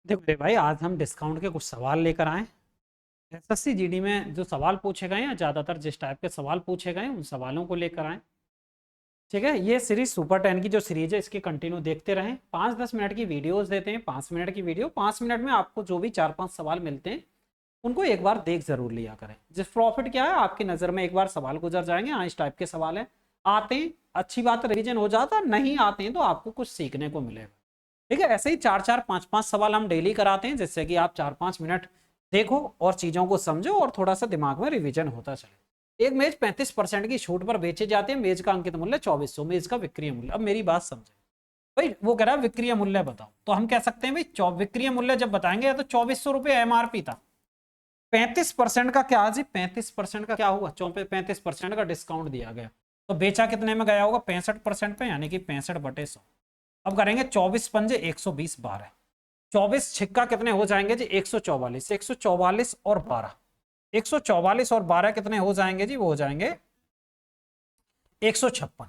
देखो मेरे भाई, आज हम डिस्काउंट के कुछ सवाल लेकर आए। एसएससी जीडी में जो सवाल पूछे गए हैं, ज़्यादातर जिस टाइप के सवाल पूछे गए हैं उन सवालों को लेकर आए। ठीक है, ये सीरीज सुपर 10 की जो सीरीज है इसकी कंटिन्यू देखते रहें। 5-10 मिनट की वीडियोस देते हैं, 5 मिनट की वीडियो, 5 मिनट में आपको जो भी 4-5 सवाल मिलते हैं उनको एक बार देख जरूर लिया करें। जिस प्रॉफिट क्या है, आपकी नज़र में एक बार सवाल गुजर जाएंगे, हाँ इस टाइप के सवाल है, आते हैं अच्छी बात, रिवीजन हो जाता, नहीं आते हैं तो आपको कुछ सीखने को मिलेगा। ठीक है, ऐसे ही 4-4, 5-5 सवाल हम डेली कराते हैं, जिससे कि आप 4-5 मिनट देखो और चीजों को समझो और थोड़ा सा दिमाग में रिवीजन होता चले। एक मेज 35% की छूट पर बेचे जाते हैं, मेज का अंकित मूल्य 2400, मेज का विक्रय मूल्य। अब मेरी बात समझे भाई, वो कह रहा है विक्रय मूल्य बताओ, तो हम कह सकते हैं भाई विक्रय मूल्य जब बताएंगे तो 2400 रुपये एमआरपी था, 35% का क्या जी, 35% का क्या हुआ, 35% का डिस्काउंट दिया गया, तो बेचा कितने में गया होगा, 65% पे, यानी कि 65/100। अब करेंगे 24 पंजे 120, 12, 24 छिक्का कितने हो जाएंगे जी, 144, 144 और 12, 144 और 12 कितने हो जाएंगे जी, वो हो जाएंगे 156,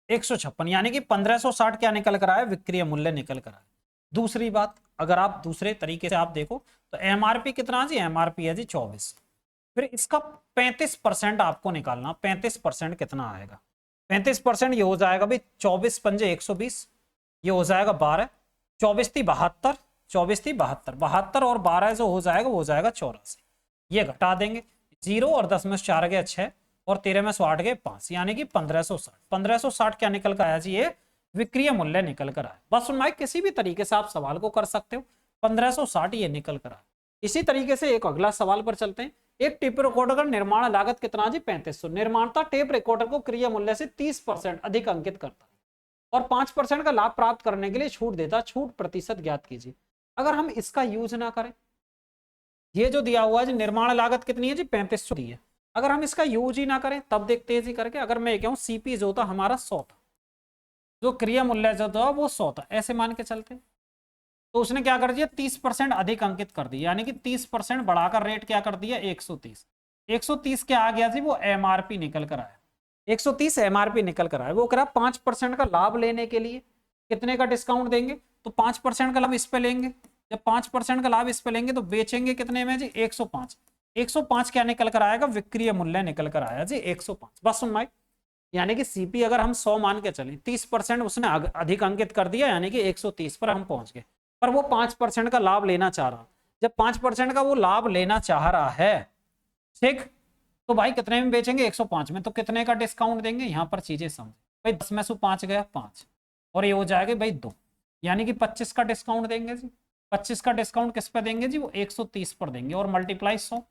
156, यानी कि 1560 क्या निकल कर आया, विक्रय मूल्य निकल कर आया। दूसरी बात, अगर आप दूसरे तरीके से आप देखो तो एमआरपी कितना जी, एमआरपी है जी 24, फिर इसका 35% आपको निकालना, 35% कितना आएगा, 35% ये हो जाएगा भाई 24 पंजे 120, ये हो जाएगा 12, 24 थी 72, 24 थी 72, 72 और 12 जो हो जाएगा वो हो जाएगा 84, ये घटा देंगे, 0 और 10 में 4 गए 6 और 13 में 8 गए 5, यानी कि 1560, 1560 क्या निकल कर आया जी, ये विक्रय मूल्य निकल कर आया। बस सुनवाई किसी भी तरीके से आप सवाल को कर सकते हो, 1560 ये निकल कर आया। इसी तरीके से एक अगला सवाल पर चलते हैं। एक टेप रिकॉर्डर का निर्माण लागत कितना जी, 3500, निर्माता टेप रिकॉर्डर को क्रय मूल्य से 30% अधिक अंकित करता है और 5% का लाभ प्राप्त करने के लिए छूट देता, छूट प्रतिशत ज्ञात कीजिए। अगर हम इसका यूज ना करें, ये जो दिया हुआ है जी, निर्माण लागत कितनी है जी, 3500 दी है, अगर हम इसका यूज ही ना करें तब देखते हैं जी करके। अगर मैं कहूं सीपी जो था हमारा 100 था, जो क्रिया मूल्य जो था वो 100 था, ऐसे मान के चलते हैं, तो उसने क्या कर दिया, 30% अधिक अंकित कर दिया, यानी कि 30% बढ़ाकर रेट क्या कर दिया, 130, 130 क्या आ गया जी, वो एमआरपी निकल कर आया, 130 एमआरपी निकल कर आया। वो कह रहा 5% का लाभ लेने के लिए कितने का डिस्काउंट देंगे, तो 5% का लाभ इस पे लेंगे, जब 5% का लाभ इस पे लेंगे तो बेचेंगे कितने में जी, 105, 105 क्या निकल कर आएगा, विक्रय मूल्य निकल कर आया जी 105। बस सुन भाई, यानी कि सीपी अगर हम 100 मान के चलें, 30% उसने अधिक अंकित कर दिया, यानी कि 130 पर हम पहुंच गए, पर वो 5% का लाभ लेना चाह रहा। जब 5% का वो लाभ लेना चाह रहा है, ठीक, तो भाई कितने में बेचेंगे, 105 में, तो कितने का डिस्काउंट देंगे, यहां पर चीजें समझ भाई, 10 में से 5 गया 5 और ये हो जाएगा भाई 2, यानी कि 25 का डिस्काउंट देंगे जी। 25 का डिस्काउंट किस पे देंगे जी, वो 130 पर देंगे और मल्टीप्लाई 100,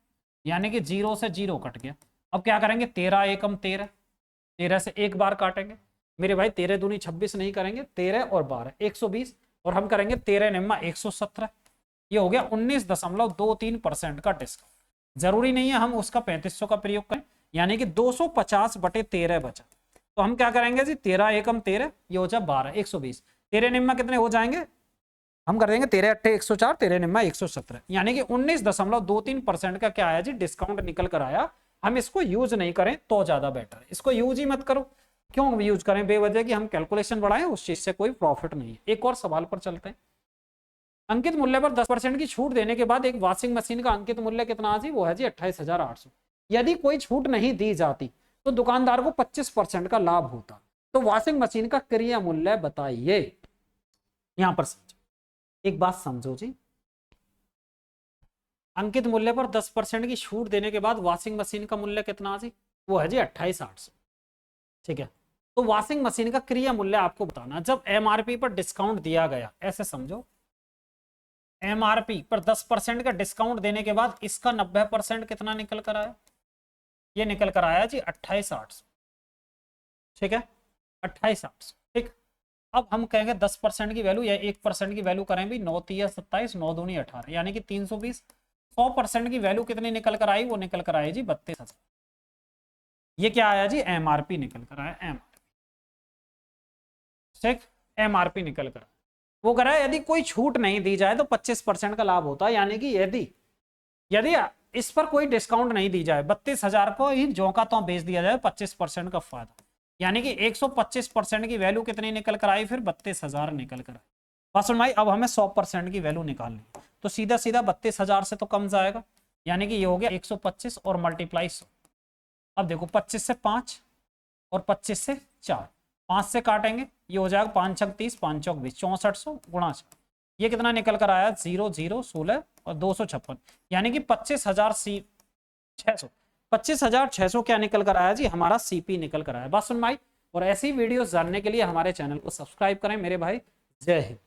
यानी कि 0 से 0 कट गया। अब क्या करेंगे, 13 एकम 13, 13 से एक बार काटेंगे मेरे भाई, 13 दूनी 26 नहीं करेंगे, 13 और 12 120, और हम करेंगे 13 निम्मा 117, ये हो गया 19.23% का डिस्काउंट। जरूरी नहीं है हम उसका 3500 का प्रयोग करें, यानी कि 250/13 बचा, तो हम क्या करेंगे जी, 13 एकम 13, ये हो जाए 12, 120, 13 निम्मा कितने हो जाएंगे, हम कर देंगे 13 अट्ठे 104, 13 निम्मा 117, यानी कि 19.23% का क्या आया जी, डिस्काउंट निकल कर आया। हम इसको यूज नहीं करें तो ज्यादा बेटर है, इसको यूज ही मत करो। क्यों यूज करें बेवजह की हम कैलकुलेशन बढ़ाएं, उस चीज से कोई प्रॉफिट नहीं है। एक और सवाल पर चलते हैं। अंकित मूल्य पर 10% की छूट देने के बाद एक वॉशिंग मशीन का अंकित मूल्य कितना जी, वो है जी 28,800। यदि कोई छूट नहीं दी जाती तो दुकानदार को 25% का लाभ होता, तो वॉशिंग मशीन का क्रय मूल्य बताइए। यहां पर समझो, एक बात समझो जी, अंकित मूल्य पर 10% की छूट देने के बाद वॉशिंग मशीन का मूल्य कितना जी, वो है जी 28,800। ठीक है, तो वॉशिंग मशीन का क्रय मूल्य आपको बताना जब एमआरपी पर डिस्काउंट दिया गया, ऐसे समझो, एमआरपी पर 10% का डिस्काउंट देने के बाद इसका 90% कितना निकल कर आया, ये निकल कर आया जी 28,800। ठीक है, 28,800। ठीक, अब हम कहेंगे 10% की वैल्यू या 1% की वैल्यू करें भी, 9 3 27, 9 दूनी 18, यानी कि 320। 100% की वैल्यू कितनी निकल कर आई, वो निकल कर आई जी 32,000। ये क्या आया जी, एमआरपी निकल कर आया, एमआरपी। ठीक, एमआरपी निकल कर, वो कह रहा है यदि कोई छूट नहीं दी जाए तो 25% का लाभ होता है, यानी कि यदि यदि इस पर कोई डिस्काउंट नहीं दी जाए, 32,000 को ही जो का तो बेच दिया जाए, 25% का फायदा, यानी कि 125% की वैल्यू कितनी निकल कर आई, फिर 32,000 निकल कर आई। बात समझ में आई। अब हमें 100% की वैल्यू निकालनी है, तो सीधा सीधा 32,000 से तो कम जाएगा, यानी कि ये हो गया 125 और मल्टीप्लाई 100। अब देखो 25 से 5 और 25 से 4, 5 से काटेंगे, ये हो जाएगा 5 छक 30, 5 चौक 20, 6400 गुणा 4, ये कितना निकल कर आया 0 0 16 और 256, यानी कि 25,600 क्या निकल कर आया जी, हमारा सीपी निकल कर आया। बात सुन भाई, और ऐसी वीडियोस जानने के लिए हमारे चैनल को सब्सक्राइब करें मेरे भाई। जय हिंद।